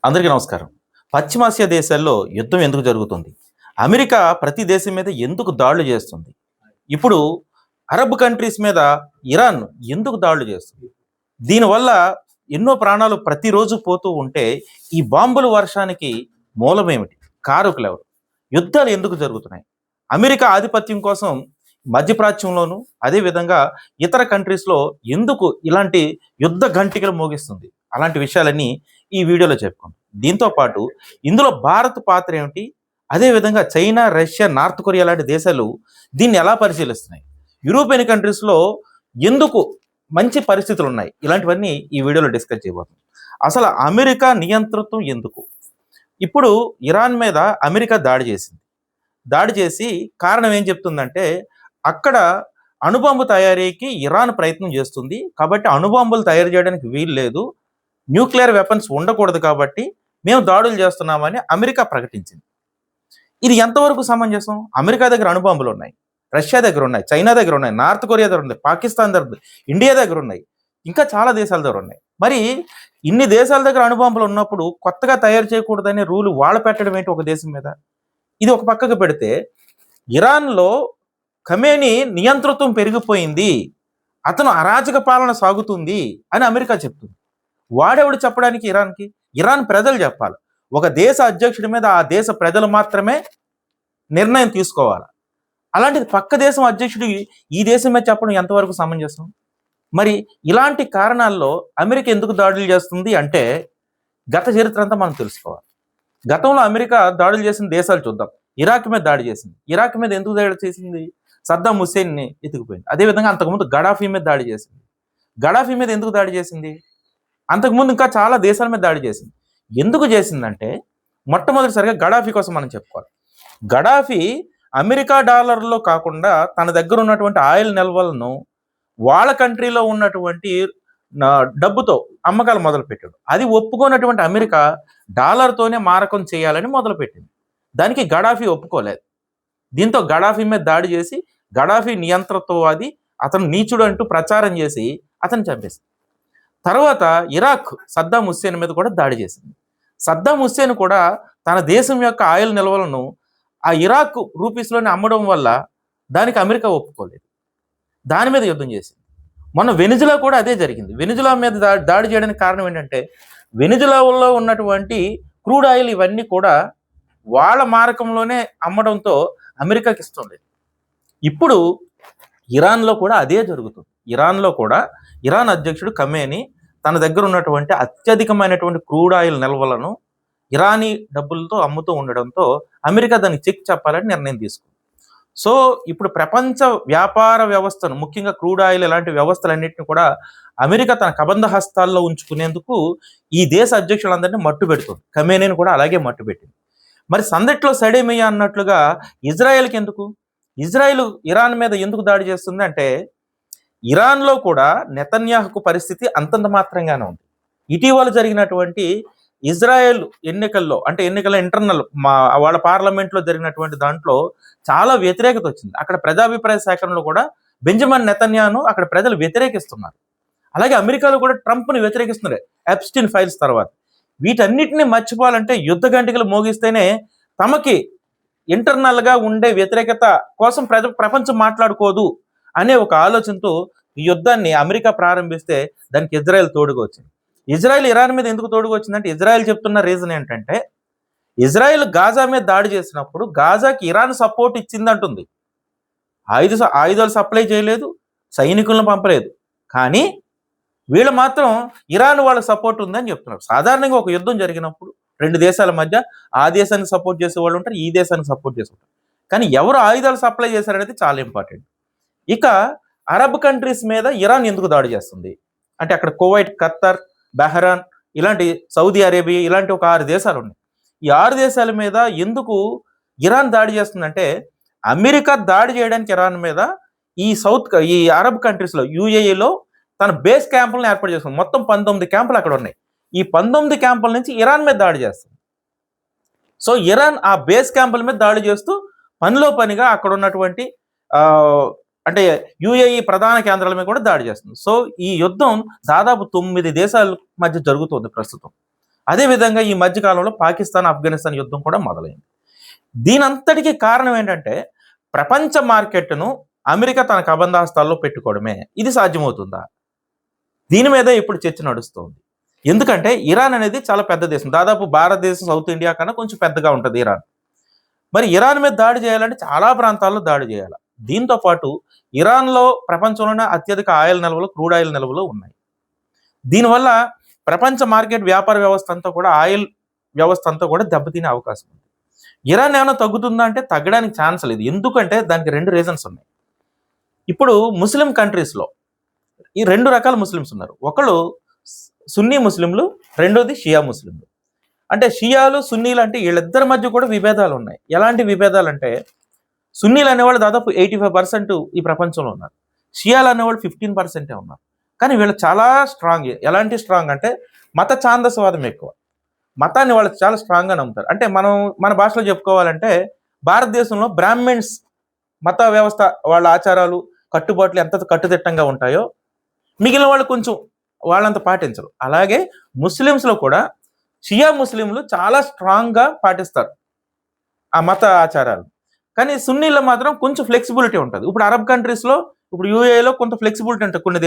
అందరికీ నమస్కారం. పశ్చిమాసియా దేశాల్లో యుద్ధం ఎందుకు జరుగుతుంది? అమెరికా ప్రతి దేశం మీద ఎందుకు దాడులు చేస్తుంది? ఇప్పుడు అరబ్ కంట్రీస్ మీద ఇరాన్ ఎందుకు దాడులు చేస్తుంది? దీనివల్ల ఎన్నో ప్రాణాలు ప్రతిరోజు పోతూ ఉంటే ఈ బాంబుల వర్షానికి మూలమేమిటి? కారకులెవరు? యుద్ధాలు ఎందుకు జరుగుతున్నాయి? అమెరికా ఆధిపత్యం కోసం మధ్యప్రాచ్యంలోను అదేవిధంగా ఇతర కంట్రీస్లో ఎందుకు ఇలాంటి యుద్ధ ఘంటికలు మోగిస్తుంది? అలాంటి విషయాలన్నీ ఈ వీడియోలో చెప్పుకుందాం. దీంతో పాటు ఇందులో భారత్ పాత్ర ఏమిటి? అదేవిధంగా చైనా, రష్యా, నార్త్ కొరియా లాంటి దేశాలు దీన్ని ఎలా పరిశీలిస్తున్నాయి? యూరోపియన్ కంట్రీస్లో ఎందుకు మంచి పరిస్థితులు ఉన్నాయి? ఇలాంటివన్నీ ఈ వీడియోలో డిస్కస్ చేయబోతున్నాం. అసలు అమెరికా నియంతృత్వం ఎందుకు? ఇప్పుడు ఇరాన్ మీద అమెరికా దాడి చేసింది. దాడి చేసి కారణం ఏం చెప్తుందంటే అక్కడ అణుబాంబు తయారీకి ఇరాన్ ప్రయత్నం చేస్తుంది. కాబట్టి అణుబాంబులు తయారు చేయడానికి వీలు లేదు, న్యూక్లియర్ వెపన్స్ ఉండకూడదు, కాబట్టి మేము దాడులు చేస్తున్నామని అమెరికా ప్రకటించింది. ఇది ఎంతవరకు సమంజసం? అమెరికా దగ్గర అణుబాంబులు ఉన్నాయి, రష్యా దగ్గర ఉన్నాయి, చైనా దగ్గర ఉన్నాయి, నార్త్ కొరియా దగ్గర ఉన్నాయి, పాకిస్తాన్ దగ్గర ఉంది, ఇండియా దగ్గర ఉన్నాయి, ఇంకా చాలా దేశాల దగ్గర ఉన్నాయి. మరి ఇన్ని దేశాల దగ్గర అణుబాంబులు ఉన్నప్పుడు కొత్తగా తయారు చేయకూడదనే రూలు వాళ్ళు పెట్టడం ఏంటి ఒక దేశం మీద? ఇది ఒక పక్కకు పెడితే ఇరాన్లో ఖమేనీ నియంతృత్వం పెరిగిపోయింది, అతను అరాచక పాలన సాగుతుంది అని అమెరికా చెప్తుంది. వాడెవడు చెప్పడానికి ఇరాన్కి? ఇరాన్ ప్రజలు చెప్పాలి. ఒక దేశ అధ్యక్షుడి మీద ఆ దేశ ప్రజలు మాత్రమే నిర్ణయం తీసుకోవాలి. అలాంటిది పక్క దేశం అధ్యక్షుడి ఈ దేశం మీద చెప్పడం ఎంతవరకు సమంజసం? మరి ఇలాంటి కారణాల్లో అమెరికా ఎందుకు దాడులు చేస్తుంది అంటే గత చరిత్ర అంతా మనం తెలుసుకోవాలి. గతంలో అమెరికా దాడులు చేసిన దేశాలు చూద్దాం. ఇరాక్ మీద దాడి చేసింది. ఇరాక్ మీద ఎందుకు దాడి చేసింది? సద్దాం హుస్సేన్ని ఎత్తుకుపోయింది. అదేవిధంగా అంతకుముందు గడాఫీ మీద దాడి చేసింది. గడాఫీ మీద ఎందుకు దాడి చేసింది? అంతకుముందు ఇంకా చాలా దేశాల మీద దాడి చేసింది. ఎందుకు చేసిందంటే మొట్టమొదటిసారిగా గడాఫీ కోసం మనం చెప్పుకోవాలి. గడాఫీ అమెరికా డాలర్లో కాకుండా తన దగ్గర ఉన్నటువంటి ఆయిల్ నిల్వలను వాళ్ళ కంట్రీలో ఉన్నటువంటి డబ్బుతో అమ్మకాలు మొదలుపెట్టాడు. అది ఒప్పుకున్నటువంటి అమెరికా డాలర్తోనే మారకం చేయాలని మొదలుపెట్టింది. దానికి గడాఫీ ఒప్పుకోలేదు. దీంతో గడాఫీ మీద దాడి చేసి గడాఫీ నియంత్రణతోవాది, అతను నీచుడు అంటూ ప్రచారం చేసి అతను చంపేసింది. తర్వాత ఇరాక్ సద్దాం హుస్సేన్ మీద కూడా దాడి చేసింది. సద్దాం హుస్సేన్ కూడా తన దేశం యొక్క ఆయిల్ నిల్వలను ఆ ఇరాక్ రూపీస్లోనే అమ్మడం వల్ల దానికి అమెరికా ఒప్పుకోలేదు. దాని మీద యుద్ధం చేసింది. మొన్న వెనిజులా కూడా అదే జరిగింది. వెనిజులా మీద దాడి చేయడానికి కారణం ఏంటంటే వెనిజులాలో ఉన్నటువంటి క్రూడ్ ఆయిల్ ఇవన్నీ కూడా వాళ్ళ మారకంలోనే అమ్మడంతో అమెరికాకి ఇష్టం లేదు. ఇప్పుడు ఇరాన్లో కూడా అదే జరుగుతుంది. ఇరాన్లో కూడా ఇరాన్ అధ్యక్షుడు ఖమేనీ తన దగ్గర ఉన్నటువంటి అత్యధికమైనటువంటి క్రూడ్ ఆయిల్ నిల్వలను ఇరానీ డబ్బులతో అమ్ముతూ ఉండడంతో అమెరికా దానికి చెక్ చెప్పాలని నిర్ణయం తీసుకుంది. సో ఇప్పుడు ప్రపంచ వ్యాపార వ్యవస్థను, ముఖ్యంగా క్రూడ్ ఆయిల్ ఇలాంటి వ్యవస్థలన్నింటినీ కూడా అమెరికా తన కబంధ హస్తాల్లో ఉంచుకునేందుకు ఈ దేశ అధ్యక్షులందరినీ మట్టు పెడుతుంది. ఖమేనీని కూడా అలాగే మట్టు పెట్టింది. మరి సందట్లో సడేమియా అన్నట్లుగా ఇజ్రాయెల్కి ఎందుకు? ఇజ్రాయెల్ ఇరాన్ మీద ఎందుకు దాడి చేస్తుంది అంటే ఇరాన్లో కూడా నెతన్యాహుకు పరిస్థితి అంతంత మాత్రంగానే ఉంది. ఇటీవల జరిగినటువంటి ఇజ్రాయెల్ ఎన్నికల్లో, అంటే ఎన్నికల ఇంటర్నల్ వాళ్ళ పార్లమెంట్లో జరిగినటువంటి దాంట్లో చాలా వ్యతిరేకత వచ్చింది. అక్కడ ప్రజాభిప్రాయ సేకరణలో కూడా బెంజమిన్ నెతన్యాహును అక్కడ ప్రజలు వ్యతిరేకిస్తున్నారు. అలాగే అమెరికాలో కూడా ట్రంప్ని వ్యతిరేకిస్తున్నారు ఎప్స్టీన్ ఫైల్స్ తర్వాత. వీటన్నిటిని మర్చిపోవాలంటే యుద్ధ గంటికలు మోగిస్తేనే తమకి ఇంటర్నల్గా ఉండే వ్యతిరేకత కోసం ప్రపంచం మాట్లాడుకోదు అనే ఒక ఆలోచనతో ఈ యుద్ధాన్ని అమెరికా ప్రారంభిస్తే దానికి ఇజ్రాయెల్ తోడుగా వచ్చింది. ఇజ్రాయెల్ ఇరాన్ మీద ఎందుకు తోడుగా వచ్చిందంటే ఇజ్రాయెల్ చెప్తున్న రీజన్ ఏంటంటే ఇజ్రాయెల్ గాజా మీద దాడి చేసినప్పుడు గాజాకి ఇరాన్ సపోర్ట్ ఇచ్చిందంటుంది. ఆయుధాలు సప్లై చేయలేదు, సైనికులను పంపలేదు, కానీ వీళ్ళు మాత్రం ఇరాన్ వాళ్ళకి సపోర్ట్ ఉందని చెప్తున్నారు. సాధారణంగా ఒక యుద్ధం జరిగినప్పుడు రెండు దేశాల మధ్య ఆ దేశానికి సపోర్ట్ చేసే వాళ్ళు ఉంటారు, ఈ దేశానికి సపోర్ట్ చేసే ఉంటారు, కానీ ఎవరు ఆయుధాలు సప్లై చేశారనేది చాలా ఇంపార్టెంట్. ఇక అరబ్ కంట్రీస్ మీద ఇరాన్ ఎందుకు దాడి చేస్తుంది అంటే అక్కడ కువైట్, ఖత్తర్, బహ్రాన్, ఇలాంటి సౌదీ అరేబియా ఇలాంటి ఒక 6 దేశాలు ఉన్నాయి. ఈ 6 దేశాల మీద ఎందుకు ఇరాన్ దాడి చేస్తుందంటే అమెరికా దాడి చేయడానికి ఇరాన్ మీద ఈ అరబ్ కంట్రీస్లో యూఏఈలో తన బేస్ క్యాంపులను ఏర్పాటు చేస్తుంది. మొత్తం 19 క్యాంపులు అక్కడ ఉన్నాయి. ఈ 19 క్యాంపుల నుంచి ఇరాన్ మీద దాడి చేస్తుంది. సో ఇరాన్ ఆ బేస్ క్యాంపుల మీద దాడి చేస్తూ పనిలో పనిగా అక్కడ ఉన్నటువంటి అంటే యుఏఈ ప్రధాన కేంద్రాల మీద కూడా దాడి చేస్తుంది. సో ఈ యుద్ధం దాదాపు 9 దేశాల మధ్య జరుగుతుంది ప్రస్తుతం. అదేవిధంగా ఈ మధ్యకాలంలో పాకిస్తాన్ ఆఫ్ఘనిస్తాన్ యుద్ధం కూడా మొదలైంది. దీనంతటికీ కారణం ఏంటంటే ప్రపంచ మార్కెట్ను అమెరికా తన కబంధాస్తాల్లో పెట్టుకోవడమే. ఇది సాధ్యమవుతుందా? దీని మీద ఇప్పుడు చర్చ నడుస్తోంది. ఎందుకంటే ఇరాన్ అనేది చాలా పెద్ద దేశం. దాదాపు భారతదేశం, సౌత్ ఇండియా కన్నా కొంచెం పెద్దగా ఉంటుంది ఇరాన్. మరి ఇరాన్ మీద దాడి చేయాలంటే చాలా ప్రాంతాల్లో దాడి చేయాలి. దీంతో పాటు ఇరాన్లో ప్రపంచంలోనే అత్యధిక ఆయిల్ నిల్వలు, క్రూడ్ ఆయిల్ నిల్వలు ఉన్నాయి. దీనివల్ల ప్రపంచ మార్కెట్ వ్యాపార వ్యవస్థ అంతా కూడా, ఆయిల్ వ్యవస్థ అంతా కూడా దెబ్బతినే అవకాశం ఉంది. ఇరాన్ ఏమైనా తగ్గుతుందా అంటే తగ్గడానికి ఛాన్స్ లేదు. ఎందుకంటే దానికి 2 రీజన్స్ ఉన్నాయి. ఇప్పుడు ముస్లిం కంట్రీస్లో ఈ 2 రకాల ముస్లిమ్స్ ఉన్నారు. ఒకళ్ళు సున్నీ ముస్లింలు, రెండోది షియా ముస్లింలు. అంటే షియాలు, సున్నీలు అంటే వీళ్ళిద్దరి మధ్య కూడా విభేదాలు ఉన్నాయి. ఎలాంటి విభేదాలు అంటే సున్నీలు అనేవాళ్ళు దాదాపు 85% ఈ ప్రపంచంలో ఉన్నారు. షియాలు అనేవాళ్ళు 15% ఉన్నారు. కానీ వీళ్ళు చాలా స్ట్రాంగ్. ఎలాంటి స్ట్రాంగ్ అంటే మత ఛాందసవాదం ఎక్కువ. మతాన్ని వాళ్ళు చాలా స్ట్రాంగ్గా నమ్ముతారు. అంటే మన భాషలో చెప్పుకోవాలంటే భారతదేశంలో బ్రాహ్మిన్స్ మత వ్యవస్థ, వాళ్ళ ఆచారాలు, కట్టుబాట్లు ఎంత కట్టుదిట్టంగా ఉంటాయో మిగిలిన వాళ్ళు కొంచెం వాళ్ళంత పాటించరు. అలాగే ముస్లిమ్స్లో కూడా షియా ముస్లింలు చాలా స్ట్రాంగ్గా పాటిస్తారు ఆ మత ఆచారాలు. కానీ సున్నీల్లో మాత్రం కొంచెం ఫ్లెక్సిబిలిటీ ఉంటుంది. ఇప్పుడు అరబ్ కంట్రీస్లో, ఇప్పుడు యూఏలో కొంత ఫ్లెక్సిబిలిటీ ఉంటుంది కొన్ని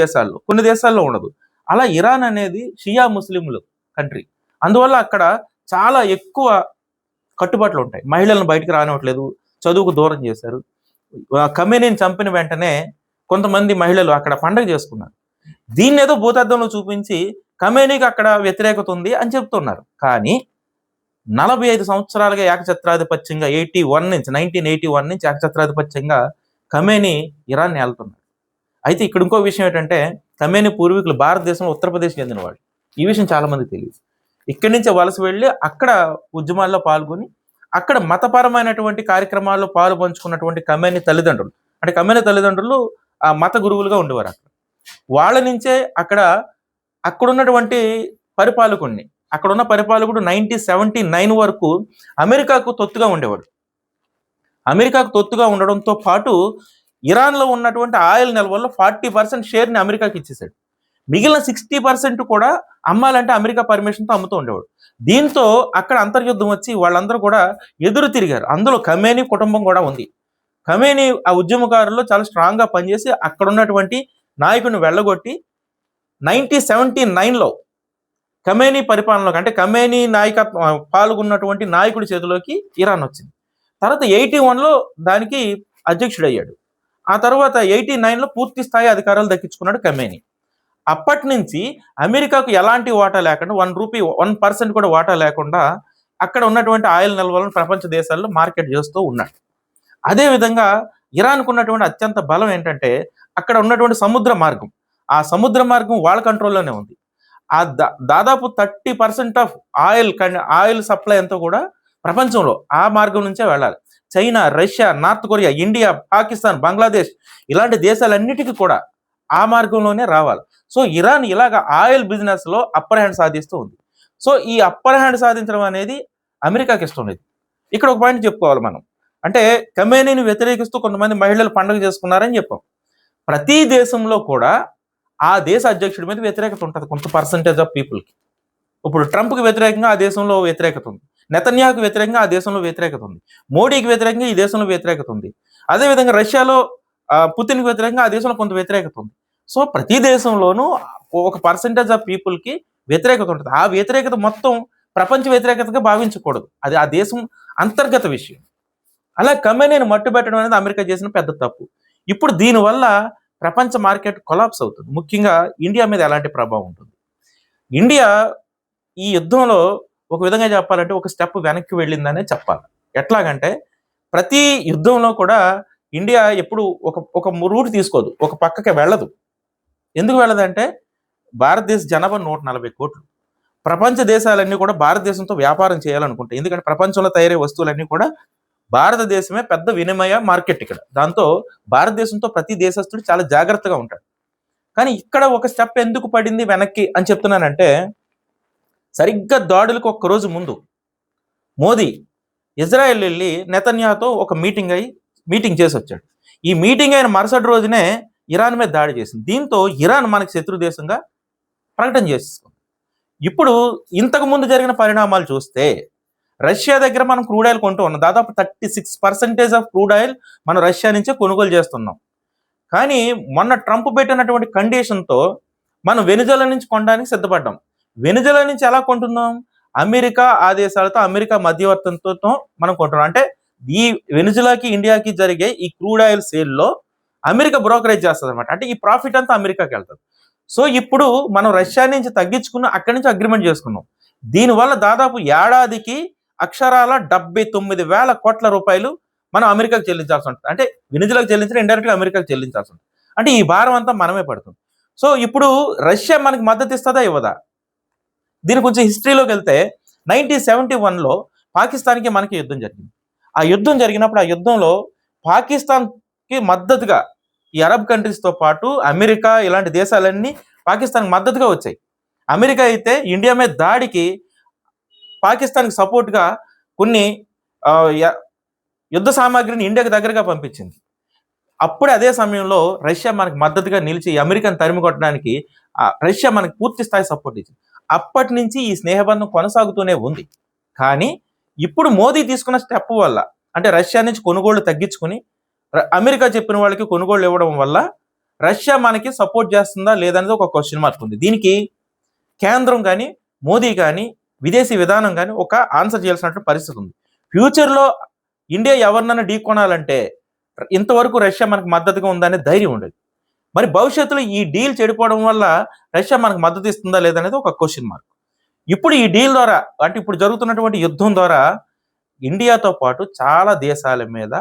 దేశాల్లో ఉండదు. అలా ఇరాన్ అనేది షియా ముస్లింలు కంట్రీ. అందువల్ల అక్కడ చాలా ఎక్కువ కట్టుబాట్లు ఉంటాయి. మహిళలను బయటికి రానివ్వట్లేదు, చదువుకు దూరం చేశారు. ఖమేనీని చంపిన వెంటనే కొంతమంది మహిళలు అక్కడ పండగ చేసుకున్నారు. దీన్ని ఏదో భూతద్దంలో చూపించి ఖమేనీకి అక్కడ వ్యతిరేకత ఉంది అని చెప్తున్నారు. కానీ 45 సంవత్సరాలుగా ఏకఛత్రాధిపత్యంగా 1981 నుంచి ఏకఛత్రాధిపత్యంగా ఖమేనీ ఇరాన్ని ఏలుతున్నారు. అయితే ఇక్కడ ఇంకో విషయం ఏంటంటే ఖమేనీ పూర్వీకులు భారతదేశంలో ఉత్తరప్రదేశ్ చెందినవాడు. ఈ విషయం చాలా మంది తెలియదు. ఇక్కడి నుంచి వలస వెళ్ళి అక్కడ ఉద్యమాల్లో పాల్గొని అక్కడ మతపరమైనటువంటి కార్యక్రమాల్లో పాలు పంచుకున్నటువంటి ఖమేనీ తల్లిదండ్రులు ఆ మత గురువులుగా ఉండేవారు. వాళ్ళ నుంచే అక్కడున్నటువంటి పరిపాలకుడిని, అక్కడున్న పరిపాలకుడు 1979 వరకు అమెరికాకు తొత్తుగా ఉండేవాడు. అమెరికాకు తొత్తుగా ఉండడంతో పాటు ఇరాన్లో ఉన్నటువంటి ఆయిల్ నిల్వల్లో 40% షేర్ని అమెరికాకి ఇచ్చేసాడు. మిగిలిన 60% కూడా అమ్మాలంటే అమెరికా పర్మిషన్తో అమ్ముతూ ఉండేవాడు. దీంతో అక్కడ అంతర్యుద్ధం వచ్చి వాళ్ళందరూ కూడా ఎదురు తిరిగారు. అందులో ఖమేనీ కుటుంబం కూడా ఉంది. ఖమేనీ ఆ ఉద్యమకారుల్లో చాలా స్ట్రాంగ్గా పనిచేసి అక్కడ ఉన్నటువంటి నాయకుడిని వెళ్ళగొట్టి 1979లో ఖమేనీ పరిపాలనలోకి, అంటే ఖమేనీ నాయకత్వం పాల్గొన్నటువంటి నాయకుడి చేతిలోకి ఇరాన్ వచ్చింది. తర్వాత 81లో దానికి అధ్యక్షుడయ్యాడు. ఆ తర్వాత 89లో పూర్తి స్థాయి అధికారాలు దక్కించుకున్నాడు ఖమేనీ. అప్పటి నుంచి అమెరికాకు ఎలాంటి వాటా లేకుండా, 1% కూడా వాటా లేకుండా అక్కడ ఉన్నటువంటి ఆయిల్ నిల్వలను ప్రపంచ దేశాల్లో మార్కెట్ చేస్తూ ఉన్నాడు. అదేవిధంగా ఇరాన్కు ఉన్నటువంటి అత్యంత బలం ఏంటంటే అక్కడ ఉన్నటువంటి సముద్ర మార్గం. ఆ సముద్ర మార్గం వాళ్ళ కంట్రోల్లోనే ఉంది. ఆ దాదాపు 30% ఆఫ్ ఆయిల్ సప్లై అంతా కూడా ప్రపంచంలో ఆ మార్గం నుంచే వెళ్ళాలి. China, Russia, north Korea, India, Pakistan, Bangladesh ఇలాంటి దేశాలన్నిటికీ కూడా ఆ మార్గంలోనే రావాలి. సో ఇరాన్ ఇలాగ ఆయిల్ బిజినెస్లో అప్పర్ హ్యాండ్ సాధిస్తూ ఉంది. సో ఈ అప్పర్ హ్యాండ్ సాధించడం అనేది అమెరికాకి ఇష్టం లేదు. ఇక్కడ ఒక పాయింట్ చెప్పుకోవాలి మనం. అంటే ఖమేనీని వ్యతిరేకిస్తూ కొంతమంది మహిళలు పండుగ చేసుకున్నారని చెప్పాం. ప్రతి దేశంలో కూడా ఆ దేశ అధ్యక్షుడి మీద వ్యతిరేకత ఉంటుంది, కొంత పర్సంటేజ్ ఆఫ్ పీపుల్కి. ఇప్పుడు ట్రంప్కి వ్యతిరేకంగా ఆ దేశంలో వ్యతిరేకత ఉంది, నెతన్యాహుకు వ్యతిరేకంగా ఆ దేశంలో వ్యతిరేకత ఉంది, మోడీకి వ్యతిరేకంగా ఈ దేశంలో వ్యతిరేకత ఉంది, అదేవిధంగా రష్యాలో పుతిన్కి వ్యతిరేకంగా ఆ దేశంలో కొంత వ్యతిరేకత ఉంది. సో ప్రతి దేశంలోనూ ఒక పర్సంటేజ్ ఆఫ్ పీపుల్కి వ్యతిరేకత ఉంటుంది. ఆ వ్యతిరేకత మొత్తం ప్రపంచ వ్యతిరేకతగా భావించకూడదు, అది ఆ దేశం అంతర్గత విషయం. అలా ఖమేనీని మట్టుబెట్టడం అనేది అమెరికా చేసిన పెద్ద తప్పు. ఇప్పుడు దీనివల్ల ప్రపంచ మార్కెట్ కొలాప్స్ అవుతుంది. ముఖ్యంగా ఇండియా మీద ఎలాంటి ప్రభావం ఉంటుంది? ఇండియా ఈ యుద్ధంలో ఒక విధంగా చెప్పాలంటే ఒక స్టెప్ వెనక్కి వెళ్ళిందనే చెప్పాలి. ఎట్లాగంటే ప్రతి యుద్ధంలో కూడా ఇండియా ఎప్పుడు ఒక రూట్ తీసుకోదు, ఒక పక్కకి వెళ్ళదు. ఎందుకు వెళ్ళదంటే భారతదేశ జనాభా 140 కోట్లు. ప్రపంచ దేశాలన్నీ కూడా భారతదేశంతో వ్యాపారం చేయాలనుకుంటాయి. ఎందుకంటే ప్రపంచంలో తయారయ్యే వస్తువులన్నీ కూడా భారతదేశమే పెద్ద వినిమయ మార్కెట్ ఇక్కడ. దాంతో భారతదేశంతో ప్రతి దేశస్తుడు చాలా జాగ్రత్తగా ఉంటాడు. కానీ ఇక్కడ ఒక స్టెప్ ఎందుకు పడింది వెనక్కి అని చెప్తున్నానంటే, సరిగ్గా దాడులకు ఒక్కరోజు ముందు మోదీ ఇజ్రాయెల్ వెళ్ళి నెతన్యాహుతో ఒక మీటింగ్ చేసి వచ్చాడు. ఈ మీటింగ్ అయిన మరుసటి రోజునే ఇరాన్ మీద దాడి చేసింది. దీంతో ఇరాన్ మనకి శత్రు దేశంగా ప్రకటన చేసేసుకుంది. ఇప్పుడు ఇంతకు ముందు జరిగిన పరిణామాలు చూస్తే రష్యా దగ్గర మనం క్రూడ్ ఆయిల్ కొంటూ ఉన్నాం. దాదాపు 36% ఆఫ్ క్రూడ్ ఆయిల్ మనం రష్యా నుంచే కొనుగోలు చేస్తున్నాం. కానీ మొన్న ట్రంప్ పెట్టినటువంటి కండిషన్తో మనం వెనిజులా నుంచి కొనడానికి సిద్ధపడ్డాం. వెనిజులా నుంచి ఎలా కొంటున్నాం? అమెరికా ఆదేశాలతో, అమెరికా మధ్యవర్తంతో మనం కొంటున్నాం. అంటే ఈ వెనిజులాకి ఇండియాకి జరిగే ఈ క్రూడ్ ఆయిల్ సేల్లో అమెరికా బ్రోకరేజ్ చేస్తుంది అనమాట. అంటే ఈ ప్రాఫిట్ అంతా అమెరికాకి వెళ్తుంది. సో ఇప్పుడు మనం రష్యా నుంచి తగ్గించుకున్న అక్కడి నుంచి అగ్రిమెంట్ చేసుకున్నాం. దీనివల్ల దాదాపు ఏడాదికి అక్షరాల 79,000 కోట్ల రూపాయలు మనం అమెరికాకు చెల్లించాల్సి ఉంటుంది. అంటే వెనిజులాకి చెల్లించిన ఇండైరెక్ట్గా అమెరికాకు చెల్లించాల్సి ఉంటుంది. అంటే ఈ భారం అంతా మనమే పడుతుంది. సో ఇప్పుడు రష్యా మనకి మద్దతు ఇస్తుందా ఇవ్వదా? దీని కొంచెం హిస్టరీలోకి వెళ్తే 1971లో పాకిస్తాన్కి మనకి యుద్ధం జరిగింది. ఆ యుద్ధం జరిగినప్పుడు ఆ యుద్ధంలో పాకిస్తాన్కి మద్దతుగా ఈ అరబ్ కంట్రీస్తో పాటు అమెరికా ఇలాంటి దేశాలన్నీ పాకిస్తాన్కి మద్దతుగా వచ్చాయి. అమెరికా అయితే ఇండియా మీద దాడికి పాకిస్తాన్కి సపోర్ట్గా కొన్ని యుద్ధ సామాగ్రిని ఇండియాకి దగ్గరగా పంపించింది. అప్పుడే అదే సమయంలో రష్యా మనకు మద్దతుగా నిలిచి అమెరికాను తరిమి కొట్టడానికి రష్యా మనకు పూర్తి స్థాయి సపోర్ట్ ఇచ్చింది. అప్పటి నుంచి ఈ స్నేహబంధం కొనసాగుతూనే ఉంది. కానీ ఇప్పుడు మోదీ తీసుకున్న స్టెప్ వల్ల, అంటే రష్యా నుంచి కొనుగోళ్లు తగ్గించుకుని అమెరికా చెప్పిన వాళ్ళకి కొనుగోళ్లు ఇవ్వడం వల్ల రష్యా మనకి సపోర్ట్ చేస్తుందా లేదనేది ఒక క్వశ్చన్ మార్క్ ఉంది. దీనికి కేంద్రం కానీ మోదీ కానీ విదేశీ విధానం కానీ ఒక ఆన్సర్ చేయాల్సినటువంటి పరిస్థితి ఉంది. ఫ్యూచర్లో ఇండియా ఎవరినైనా ఢీ కొనాలంటే ఇంతవరకు రష్యా మనకు మద్దతుగా ఉందనే ధైర్యం ఉండదు. మరి భవిష్యత్తులో ఈ డీల్ చెడిపోవడం వల్ల రష్యా మనకు మద్దతు ఇస్తుందా లేదనేది ఒక క్వశ్చన్ మార్క్. ఇప్పుడు ఈ డీల్ ద్వారా, అంటే ఇప్పుడు జరుగుతున్నటువంటి యుద్ధం ద్వారా ఇండియాతో పాటు చాలా దేశాల మీద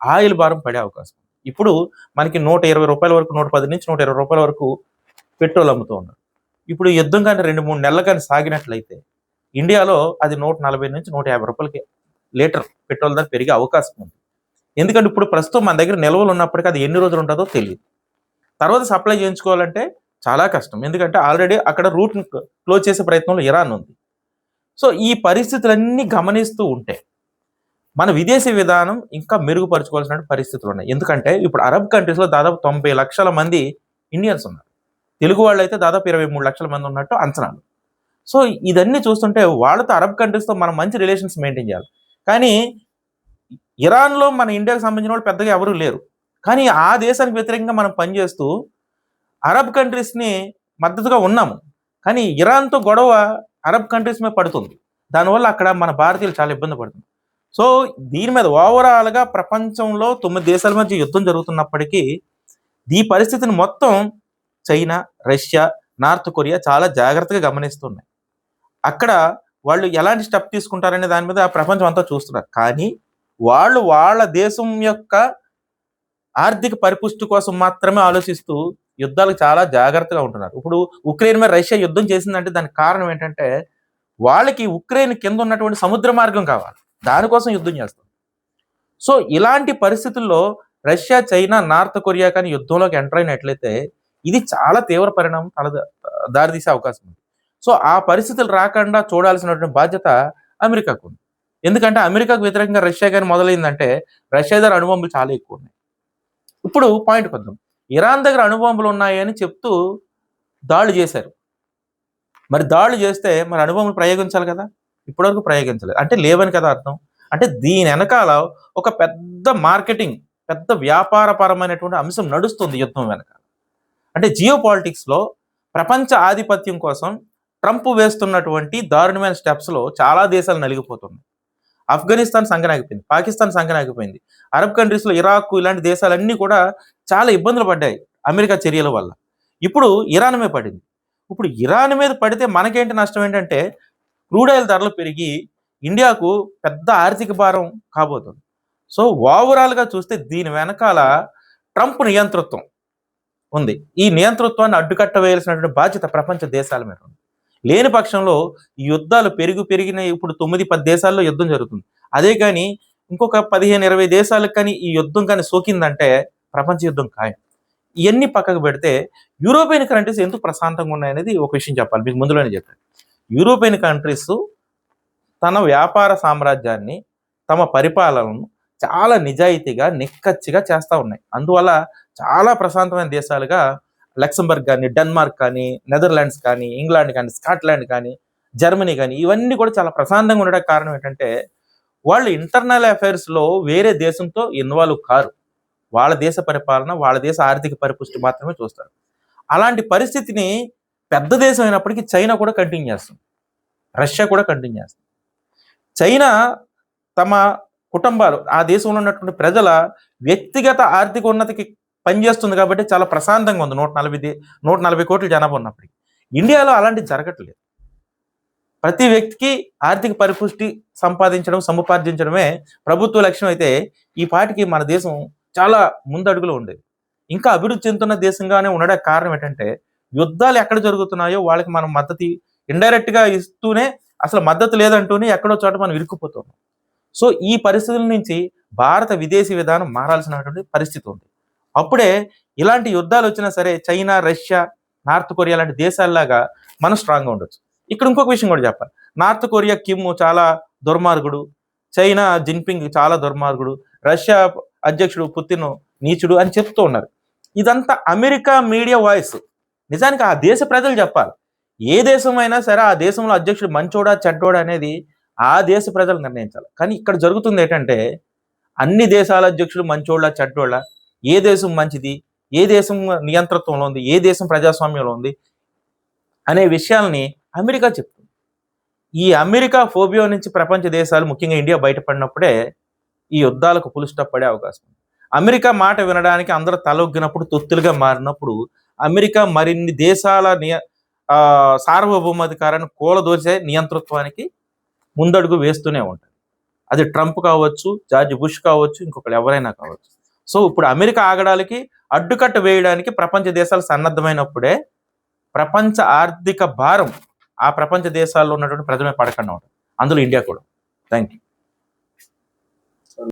ఆయిల్ భారం పడే అవకాశం ఉంది. ఇప్పుడు మనకి 120 రూపాయల వరకు, 110 నుంచి 120 రూపాయల వరకు పెట్రోల్ అమ్ముతూ ఉన్నారు. ఇప్పుడు యుద్ధం కానీ 2-3 నెలలు కానీ సాగినట్లయితే ఇండియాలో అది 140 నుంచి 150 రూపాయలకి లీటర్ పెట్రోల్ ధర పెరిగే అవకాశం ఉంది. ఎందుకంటే ఇప్పుడు ప్రస్తుతం మన దగ్గర నిల్వలు ఉన్నప్పటికీ అది ఎన్ని రోజులు ఉంటుందో తెలియదు. తర్వాత సప్లై చేయించుకోవాలంటే చాలా కష్టం. ఎందుకంటే ఆల్రెడీ అక్కడ రూట్ని క్లోజ్ చేసే ప్రయత్నంలో ఇరాన్ ఉంది. సో ఈ పరిస్థితులన్నీ గమనిస్తూ ఉంటే మన విదేశీ విధానం ఇంకా మెరుగుపరచుకోవాల్సిన పరిస్థితులు ఉన్నాయి. ఎందుకంటే ఇప్పుడు అరబ్ కంట్రీస్లో దాదాపు 90 లక్షల మంది ఇండియన్స్ ఉన్నారు. తెలుగు వాళ్ళు అయితే దాదాపు 23 లక్షల మంది ఉన్నట్టు అంచనాలు. సో ఇదన్నీ చూస్తుంటే వాళ్ళతో అరబ్ కంట్రీస్తో మనం మంచి రిలేషన్స్ మెయింటైన్ చేయాలి. కానీ ఇరాన్లో మన ఇండియాకి సంబంధించిన వాళ్ళు పెద్దగా ఎవరూ లేరు. కానీ ఆ దేశానికి వ్యతిరేకంగా మనం పనిచేస్తూ అరబ్ కంట్రీస్ని మద్దతుగా ఉన్నాము. కానీ ఇరాన్తో గొడవ అరబ్ కంట్రీస్ మీద పడుతుంది. దానివల్ల అక్కడ మన భారతీయులు చాలా ఇబ్బంది పడుతుంది. సో దీని మీద ఓవరాల్గా ప్రపంచంలో 9 దేశాల మధ్య యుద్ధం జరుగుతున్నప్పటికీ ఈ పరిస్థితిని మొత్తం చైనా, రష్యా, నార్త్ కొరియా చాలా జాగ్రత్తగా గమనిస్తున్నాయి. అక్కడ వాళ్ళు ఎలాంటి స్టెప్ తీసుకుంటారనే దాని మీద ప్రపంచం అంతా చూస్తున్నారు. కానీ వాళ్ళు వాళ్ళ దేశం యొక్క ఆర్థిక పరిపుష్టి కోసం మాత్రమే ఆలోచిస్తూ యుద్ధాలకు చాలా జాగ్రత్తగా ఉంటున్నారు. ఇప్పుడు ఉక్రెయిన్ మీద రష్యా యుద్ధం చేసిందంటే దానికి కారణం ఏంటంటే వాళ్ళకి ఉక్రెయిన్ కింద ఉన్నటువంటి సముద్ర మార్గం కావాలి, దానికోసం యుద్ధం చేస్తారు. సో ఇలాంటి పరిస్థితుల్లో రష్యా, చైనా, నార్త్ కొరియా కానీ యుద్ధంలోకి ఎంటర్ అయినట్లయితే ఇది చాలా తీవ్ర పరిణామం దారితీసే అవకాశం ఉంది. సో ఆ పరిస్థితులు రాకుండా చూడాల్సినటువంటి బాధ్యత అమెరికాకు ఉంది. ఎందుకంటే అమెరికాకు వ్యతిరేకంగా రష్యా కానీ మొదలైందంటే రష్యా దగ్గర అణుబాంబులు చాలా ఎక్కువ ఉన్నాయి. ఇప్పుడు పాయింట్కి వద్దాం. ఇరాన్ దగ్గర అణుబాంబులు ఉన్నాయని చెప్తూ దాడులు చేశారు. మరి దాడులు చేస్తే మరి అణుబాంబులు ప్రయోగించాలి కదా, ఇప్పటివరకు ప్రయోగించలేదు. అంటే లేవని కదా అర్థం. అంటే దీని వెనకాల ఒక పెద్ద మార్కెటింగ్, పెద్ద వ్యాపారపరమైనటువంటి అంశం నడుస్తుంది యుద్ధం వెనకాల. అంటే జియో పాలిటిక్స్లో ప్రపంచ ఆధిపత్యం కోసం ట్రంప్ వేస్తున్నటువంటి దారుణమైన స్టెప్స్లో చాలా దేశాలు నలిగిపోతున్నాయి. ఆఫ్ఘనిస్తాన్ సంగనాగిపోయింది, పాకిస్తాన్ సంగనాగిపోయింది, అరబ్ కంట్రీస్లో ఇరాక్ ఇలాంటి దేశాలన్నీ కూడా చాలా ఇబ్బందులు పడ్డాయి అమెరికా చర్యల వల్ల. ఇప్పుడు ఇరాన్ మీద పడింది. ఇప్పుడు ఇరాన్ మీద పడితే మనకేంటి నష్టం ఏంటంటే క్రూడ్ ఆయిల్ ధరలు పెరిగి ఇండియాకు పెద్ద ఆర్థిక భారం కాబోతుంది. సో ఓవరాల్గా చూస్తే దీని వెనకాల ట్రంప్ నియంతృత్వం ఉంది. ఈ నియంతృత్వాన్ని అడ్డుకట్ట వేయాల్సినటువంటి బాధ్యత ప్రపంచ దేశాల మీద ఉంది. లేని పక్షంలో ఈ యుద్ధాలు పెరిగిన ఇప్పుడు 9-10 దేశాల్లో యుద్ధం జరుగుతుంది. అదే కానీ ఇంకొక 15-20 దేశాలకు కానీ ఈ యుద్ధం కానీ సోకిందంటే ప్రపంచ యుద్ధం ఖాయం. ఇవన్నీ పక్కకు పెడితే యూరోపియన్ కంట్రీస్ ఎందుకు ప్రశాంతంగా ఉన్నాయనేది ఒక విషయం చెప్పాలి. మీకు ముందులోనే చెప్పాను. యూరోపియన్ కంట్రీస్ తన వ్యాపార సామ్రాజ్యాన్ని, తమ పరిపాలనను చాలా నిజాయితీగా, నిక్కచ్చిగా చేస్తూ ఉన్నాయి. అందువల్ల చాలా ప్రశాంతమైన దేశాలుగా లక్సంబర్గ్ కానీ, డెన్మార్క్ కానీ, నెదర్లాండ్స్ కానీ, ఇంగ్లాండ్ కానీ, స్కాట్లాండ్ కానీ, జర్మనీ కానీ, ఇవన్నీ కూడా చాలా ప్రశాంతంగా ఉండడానికి కారణం ఏంటంటే వాళ్ళు ఇంటర్నల్ అఫైర్స్లో వేరే దేశంతో ఇన్వాల్వ్ కారు. వాళ్ళ దేశ పరిపాలన, వాళ్ళ దేశ ఆర్థిక పరిపుష్టి మాత్రమే చూస్తారు. అలాంటి పరిస్థితిని పెద్ద దేశం అయినప్పటికీ చైనా కూడా కంటిన్యూ చేస్తుంది, రష్యా కూడా కంటిన్యూ చేస్తుంది. చైనా తమ కుటుంబాలు, ఆ దేశంలో ఉన్నటువంటి ప్రజల వ్యక్తిగత ఆర్థిక ఉన్నతికి పనిచేస్తుంది కాబట్టి చాలా ప్రశాంతంగా ఉంది. 140 కోట్ల జనాభా ఉన్నప్పటికీ ఇండియాలో అలాంటివి జరగట్లేదు. ప్రతి వ్యక్తికి ఆర్థిక పరిపుష్టి సముపార్జించడమే ప్రభుత్వ లక్ష్యం అయితే ఈ పాటికి మన దేశం చాలా ముందడుగులో ఉండేది. ఇంకా అభివృద్ధి చెందుతున్న దేశంగానే ఉండడానికి కారణం ఏంటంటే యుద్ధాలు ఎక్కడ జరుగుతున్నాయో వాళ్ళకి మనం మద్దతు ఇండైరెక్ట్గా ఇస్తూనే, అసలు మద్దతు లేదంటూనే ఎక్కడో చోట మనం ఇరుక్కుపోతున్నాం. సో ఈ పరిస్థితుల నుంచి భారత విదేశీ విధానం మారాల్సినటువంటి పరిస్థితి ఉంది. అప్పుడే ఇలాంటి యుద్ధాలు వచ్చినా సరే చైనా, రష్యా, నార్త్ కొరియా లాంటి దేశాల్లాగా మనం స్ట్రాంగ్గా ఉండొచ్చు. ఇక్కడ ఇంకొక విషయం కూడా చెప్పాలి. నార్త్ కొరియా కిమ్ చాలా దుర్మార్గుడు, చైనా జిన్పింగ్ చాలా దుర్మార్గుడు, రష్యా అధ్యక్షుడు పుతిన్ నీచుడు అని చెప్తూ ఉన్నారు. ఇదంతా అమెరికా మీడియా వాయిస్. నిజానికి ఆ దేశ ప్రజలు చెప్పాలి. ఏ దేశమైనా సరే ఆ దేశంలో అధ్యక్షుడు మంచోడా చెడ్డోడా అనేది ఆ దేశ ప్రజలు నిర్ణయించాలి. కానీ ఇక్కడ జరుగుతుంది ఏంటంటే అన్ని దేశాల అధ్యక్షుడు మంచోళ్ళ చెడ్డోళ్ళ, ఏ దేశం మంచిది, ఏ దేశం నియంతృత్వంలో ఉంది, ఏ దేశం ప్రజాస్వామ్యంలో ఉంది అనే విషయాల్ని అమెరికా చెప్తుంది. ఈ అమెరికా ఫోబియో నుంచి ప్రపంచ దేశాలు, ముఖ్యంగా ఇండియా బయటపడినప్పుడే ఈ యుద్ధాలకు ఫుల్ స్టాప్ పడే అవకాశం ఉంది. అమెరికా మాట వినడానికి అందరూ తలొగ్గినప్పుడు, తొత్తులుగా మారినప్పుడు అమెరికా మరిన్ని దేశాల సార్వభౌమాధికారాన్ని కూలదోసే నియంతృత్వానికి ముందడుగు వేస్తూనే ఉంటుంది. అది ట్రంప్ కావచ్చు, జార్జ్ బుష్ కావచ్చు, ఇంకొకరు ఎవరైనా కావచ్చు. సో ఇప్పుడు అమెరికా ఆగడానికి, అడ్డుకట్ట వేయడానికి ప్రపంచ దేశాలు సన్నద్ధమైనప్పుడే ప్రపంచ ఆర్థిక భారం ఆ ప్రపంచ దేశాల్లో ఉన్నటువంటి ప్రజలమే పడకుండా ఉంటుంది, అందులో ఇండియా కూడా. Thank you.